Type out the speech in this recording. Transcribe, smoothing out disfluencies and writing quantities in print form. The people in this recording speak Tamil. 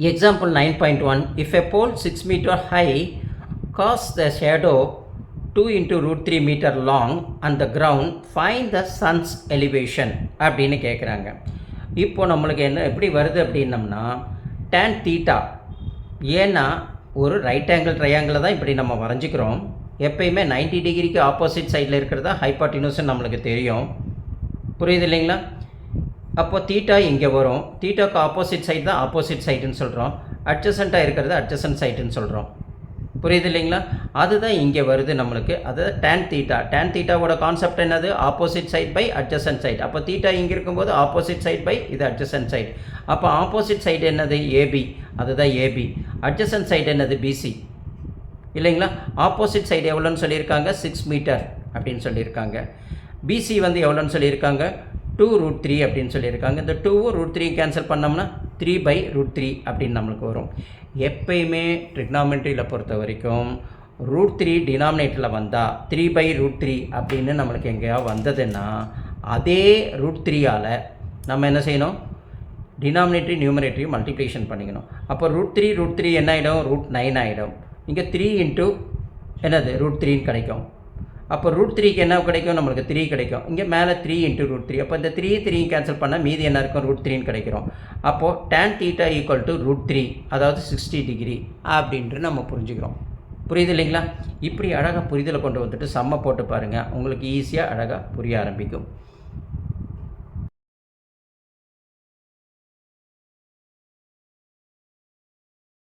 Example 9.1. If a pole 6 meter high casts the shadow 2 into root 3 meter long on the ground, find the sun's elevation அப்படின்னு கேட்குறாங்க. இப்போ நம்மளுக்கு என்ன எப்படி வருது அப்படின்னம்னா tan தீட்டா, ஏன்னா ஒரு ரைட் ஆங்கிள் ட்ரையாங்கிளை தான் இப்படி நம்ம வரைஞ்சிக்கிறோம். எப்பயுமே 90 டிகிரிக்கு ஆப்போசிட் சைடில் இருக்கிறதா ஹைபாட்டினூஸ்ன்னு நம்மளுக்கு தெரியும். புரியுது இல்லைங்களா? அப்போ தீட்டா இங்கே வரும். தீட்டாவுக்கு ஆப்போசிட் சைடு தான் ஆப்போசிட் சைடுன்னு சொல்கிறோம். அட்ஜசண்ட்டாக இருக்கிறது அட்ஜசன்ட் சைடுன்னு சொல்கிறோம். புரியுது இல்லைங்களா? அதுதான் இங்கே வருது நம்மளுக்கு. அது tan தீட்டா. tan தீட்டாவோட கான்செப்ட் என்னது? Opposite side by adjacent side. அப்போ தீட்டா இங்கே இருக்கும்போது ஆப்போசிட் சைட் பை இது அட்ஜசன்ட் சைடு. அப்போ ஆப்போசிட் சைடு என்னது? ஏபி. அதுதான் ஏபி. அட்ஜசன்ட் சைடு என்னது? பிசி இல்லைங்களா? ஆப்போசிட் சைடு எவ்வளோன்னு சொல்லியிருக்காங்க? 6 மீட்டர் அப்படின்னு சொல்லியிருக்காங்க. பிசி வந்து எவ்வளோன்னு சொல்லியிருக்காங்க? 2√3 அப்படின்னு சொல்லியிருக்காங்க. இந்த 2வும் √3 கேன்சல் பண்ணோம்னா 3/√3 அப்படின்னு நம்மளுக்கு வரும். எப்பயுமே ட்ரிக்னாமெட்ரியில் பொறுத்த வரைக்கும் √3 டினாமினேட்டரில் வந்தால் 3/√3 அப்படின்னு நம்மளுக்கு எங்கேயாவது வந்ததுன்னா அதே √3ஆல் நம்ம என்ன செய்யணும்? டினாமினேட்டரி நியூமரேட்டரையும் மல்டிப்ளிகேஷன் பண்ணிக்கணும். அப்போ √3 என்ன ஆகிடும்? √9 ஆகிடும். இங்கே 3 இன்ட்டு என்னது? √3ன்னு கிடைக்கும். அப்போ √3க்கு என்ன கிடைக்கும்? நம்மளுக்கு 3 கிடைக்கும். இங்கே மேலே 3 இன்ட்டு √3. அப்போ இந்த 3 கேன்சல் பண்ணால் மீதி என்ன இருக்கும்? √3ன்னு கிடைக்கிறோம். அப்போது tan தீட்டா ஈக்குவல் டு √3, அதாவது 60 டிகிரி அப்படின்ட்டு நம்ம புரிஞ்சுக்கிறோம். புரியுது இல்லைங்களா? இப்படி அழகாக புரிதலை கொண்டு வந்துட்டு சம்மை போட்டு பாருங்கள். உங்களுக்கு ஈஸியாக அழகாக புரிய ஆரம்பிக்கும்.